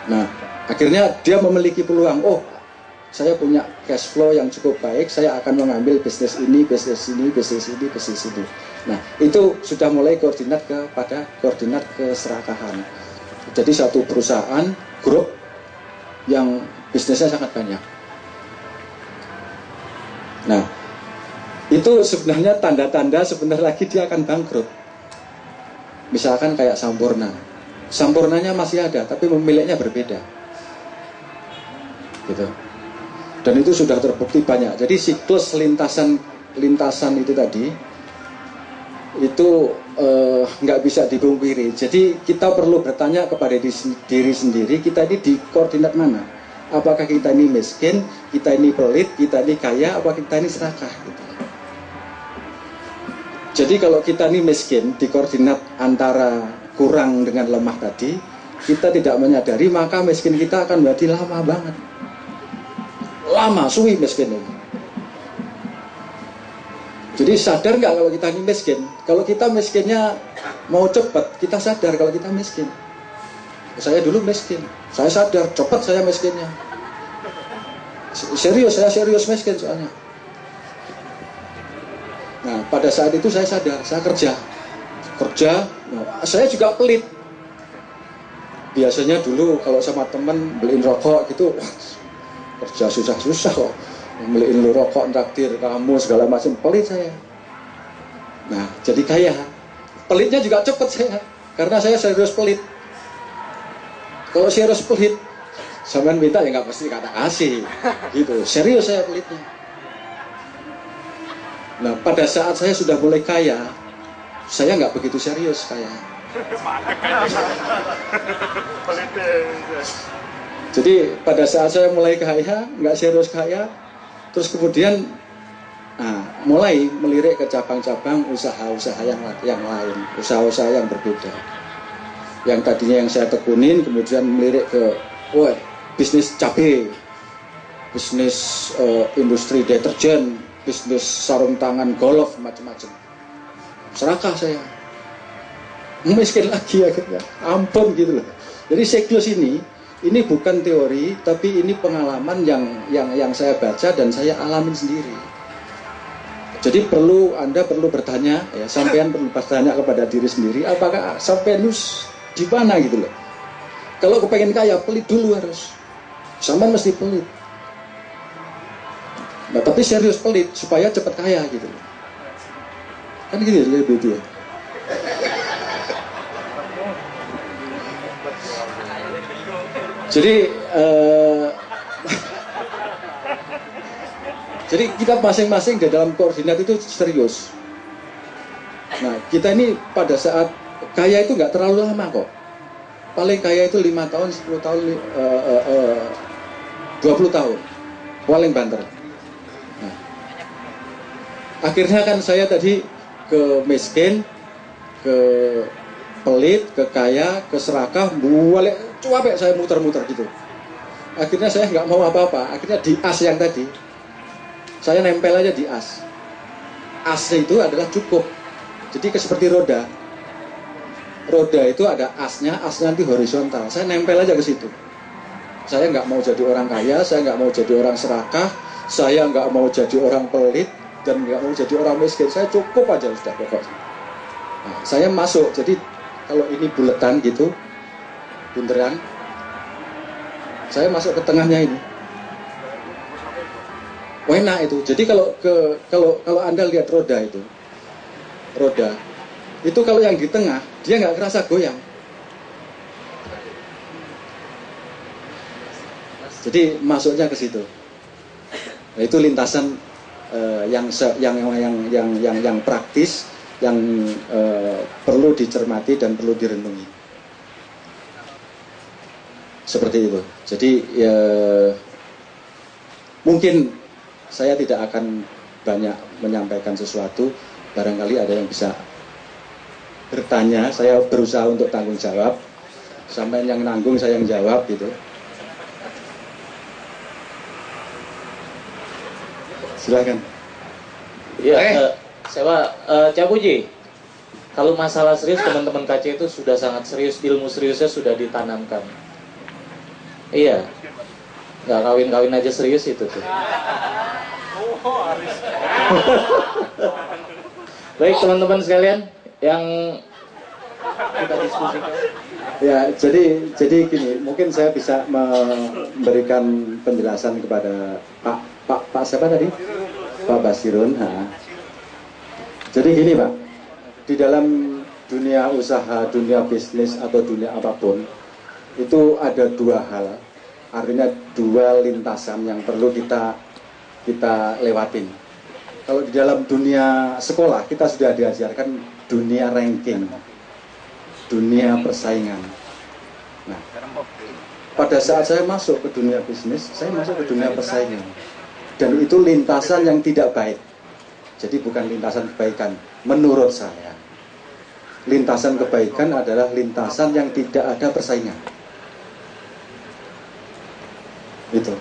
Nah, akhirnya dia memiliki peluang, oh saya punya cash flow yang cukup baik, saya akan mengambil bisnis ini, bisnis ini, bisnis ini, bisnis ini. Nah, itu sudah mulai koordinat kepada koordinat keserakahan. Jadi satu perusahaan, grup yang bisnisnya sangat banyak. Nah, itu sebenarnya tanda-tanda sebentar lagi dia akan bangkrut. Misalkan kayak Sampurna. Sampurnanya masih ada, tapi pemiliknya berbeda. Gitu. Dan itu sudah terbukti banyak. Jadi siklus lintasan itu tadi itu nggak bisa dipungkiri. Jadi kita perlu bertanya kepada diri sendiri, kita ini di koordinat mana? Apakah kita ini miskin, kita ini pelit, kita ini kaya, apa kita ini serakah? Gitu. Jadi kalau kita ini miskin di koordinat antara kurang dengan lemah tadi, kita tidak menyadari, maka miskin kita akan menjadi lama banget. Lama, suwi miskin ini. Jadi sadar nggak kalau kita ini miskin? Kalau kita miskinnya mau cepat, kita sadar kalau kita miskin. Saya dulu miskin, saya sadar, cepat saya miskinnya. Serius, saya serius miskin soalnya. Nah, pada saat itu saya sadar, saya kerja. Nah, saya juga pelit. Biasanya dulu kalau sama teman beliin rokok gitu, kerja susah-susah kok. Beliin lu rokok, traktir kamu segala macam, pelit saya. Nah, jadi kaya. Pelitnya juga cepet saya, karena saya serius pelit. Kalau serius pelit, sampean minta ya nggak pasti kata kasih, gitu. Serius saya pelitnya. Nah, pada saat saya sudah mulai kaya, saya nggak begitu serius kaya. Jadi pada saat saya mulai kaya, nggak serius kaya, terus kemudian mulai melirik ke cabang-cabang usaha-usaha yang lain, usaha-usaha yang berbeda. Yang tadinya yang saya tekunin, kemudian melirik ke bisnis cabai, bisnis industri deterjen, bisnis sarung tangan golf, macam-macam. Serakah saya, miskin lagi akhirnya, ampun gitu loh. Jadi siklus ini bukan teori, tapi ini pengalaman yang saya baca dan saya alamin sendiri. Jadi Anda perlu bertanya, ya, sampean perlu bertanya kepada diri sendiri, apakah sampean di mana gitu loh. Kalau kepengen kaya, pelit dulu harus. Sampean mesti pelit. Nah, tapi serius pelit supaya cepat kaya gitu loh. Kan gitu ya, begitu ya. Jadi kita masing-masing di dalam koordinat itu serius. Nah, kita ini pada saat kaya itu nggak terlalu lama kok. Paling kaya itu 5 tahun, 10 tahun, 20 tahun. Paling banter. Nah, akhirnya kan saya tadi ke miskin, ke pelit, ke kaya, ke serakah, balik cuapek saya muter-muter gitu. Akhirnya saya nggak mau apa-apa. Akhirnya di as yang tadi, saya nempel aja di as. Asnya itu adalah cukup. Jadi seperti roda. Roda itu ada asnya nanti horizontal. Saya nempel aja ke situ. Saya nggak mau jadi orang kaya, saya nggak mau jadi orang serakah, saya nggak mau jadi orang pelit, dan nggak mau jadi orang miskin. Saya cukup aja sudah pokoknya. Nah, saya masuk. Jadi kalau ini buletan gitu, bunderan, saya masuk ke tengahnya ini. Enak itu. Jadi kalau Anda lihat roda itu kalau yang di tengah dia nggak kerasa goyang. Jadi masuknya ke situ. Nah, itu lintasan yang praktis, yang perlu dicermati dan perlu direnungi. Seperti itu. Jadi ya, mungkin saya tidak akan banyak menyampaikan sesuatu. Barangkali ada yang bisa bertanya. Saya berusaha untuk tanggung jawab. Sampai yang nanggung saya yang jawab gitu. Silakan. Iya, saya Capuji. Kalau masalah serius, teman-teman KC itu sudah sangat serius, ilmu seriusnya sudah ditanamkan. Iya. Nggak kawin-kawin aja serius itu tuh. Baik teman-teman sekalian yang kita diskusikan. Ya, jadi gini, mungkin saya bisa memberikan penjelasan kepada Pak siapa tadi? Pak Basirun. Nah. Jadi gini Pak, di dalam dunia usaha, dunia bisnis atau dunia apapun itu ada dua hal, artinya dua lintasan yang perlu kita lewatin. Kalau di dalam dunia sekolah kita sudah diajarkan dunia ranking, dunia persaingan. Nah, pada saat saya masuk ke dunia bisnis, saya masuk ke dunia persaingan, dan itu lintasan yang tidak baik. Jadi bukan lintasan kebaikan, menurut saya. Lintasan kebaikan adalah lintasan yang tidak ada persaingan. Itu.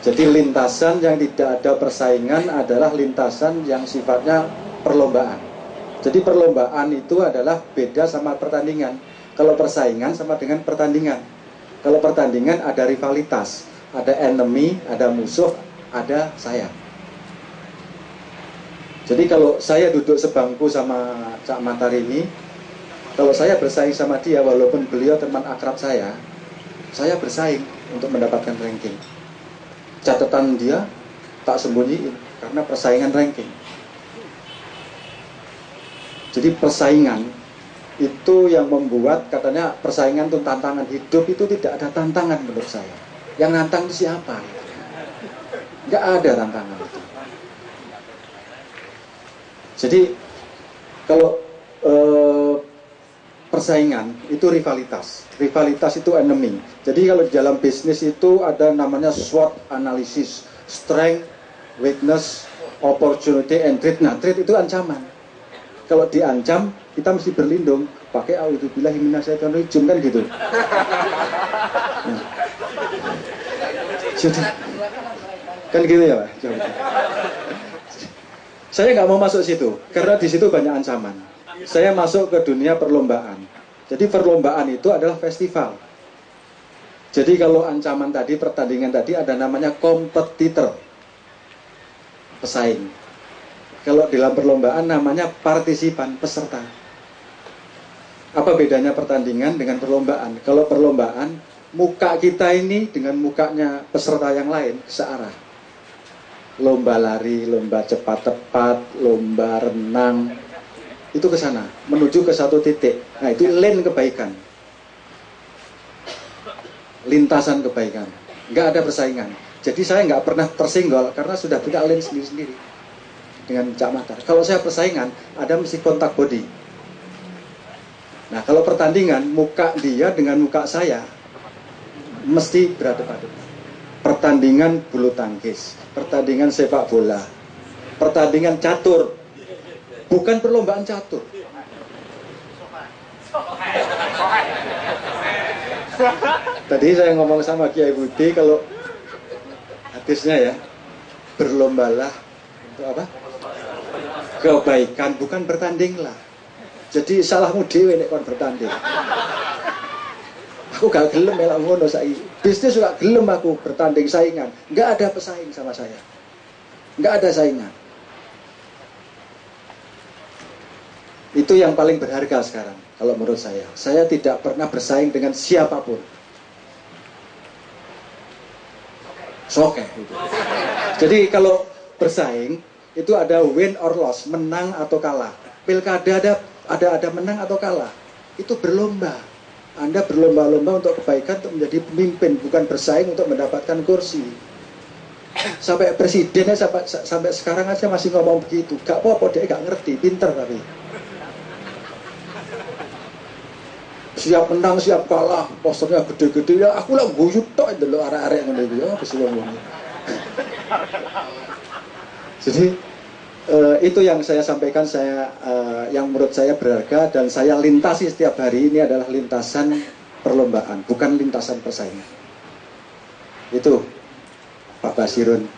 Jadi lintasan yang tidak ada persaingan adalah lintasan yang sifatnya perlombaan. Jadi perlombaan itu adalah beda sama pertandingan. Kalau persaingan sama dengan pertandingan. Kalau pertandingan ada rivalitas, ada enemy, ada musuh, ada saya. Jadi kalau saya duduk sebangku sama Cak Matar ini, kalau saya bersaing sama dia, walaupun beliau teman akrab saya bersaing untuk mendapatkan ranking. Catatan dia tak sembunyiin, karena persaingan ranking. Jadi persaingan itu yang membuat, katanya persaingan itu tantangan. Hidup itu tidak ada tantangan menurut saya. Yang nantang itu siapa? Nggak ada tantangan itu. Jadi kalau persaingan itu rivalitas. Rivalitas itu enemy. Jadi kalau di dalam bisnis itu ada namanya SWOT analysis, strength, weakness, opportunity, and threat. Nah, threat itu ancaman. Kalau diancam, kita mesti berlindung. Pakai a'udzubillahi minasyaitonirrajim kan gitu. Nah. Jadi, kan gitu ya Pak? Saya nggak mau masuk situ, karena di situ banyak ancaman. Saya masuk ke dunia perlombaan. Jadi perlombaan itu adalah festival. Jadi kalau ancaman tadi, pertandingan tadi ada namanya kompetitor, pesaing. Kalau dalam perlombaan namanya partisipan, peserta. Apa bedanya pertandingan dengan perlombaan? Kalau perlombaan, muka kita ini dengan mukanya peserta yang lain searah. Lomba lari, lomba cepat-tepat, lomba renang, itu ke sana, menuju ke satu titik. Nah, itu lane kebaikan, lintasan kebaikan. Nggak ada persaingan. Jadi saya nggak pernah tersinggol karena sudah punya lane sendiri-sendiri dengan Cak Matar. Kalau saya persaingan, ada mesti kontak body. Nah, kalau pertandingan, muka dia dengan muka saya mesti berhadapan. Pertandingan bulu tangkis, pertandingan sepak bola, pertandingan catur, bukan perlombaan catur. Tadi saya ngomong sama Kiai Budi, kalau hadisnya ya, berlombalah untuk apa? Kebaikan, bukan bertandinglah. Jadi salahmu dhewe nek kon bertanding. Aku gak gelem melak ngono saiki. Bisnis juga gelem aku bertanding saingan. Enggak ada pesaing sama saya. Enggak ada saingan. Itu yang paling berharga sekarang kalau menurut saya. Saya tidak pernah bersaing dengan siapapun. Soke gitu. Jadi kalau bersaing itu ada win or loss, menang atau kalah. Pilkada ada menang atau kalah. Itu berlomba. Anda berlomba-lomba untuk kebaikan, untuk menjadi pemimpin, bukan bersaing untuk mendapatkan kursi. Sampai presidennya sampai sekarang aja masih ngomong begitu. Gak apa-apa, dia gak ngerti, pinter tapi. Siap menang, siap kalah, posternya gede-gede. Ya aku lah guyut tok itu loh, arek-arek ngono iki ya, wis ngomong. Jadi itu yang saya sampaikan, yang menurut saya berharga dan saya lintasi setiap hari ini adalah lintasan perlombaan, bukan lintasan persaingan. Itu Pak Basirun.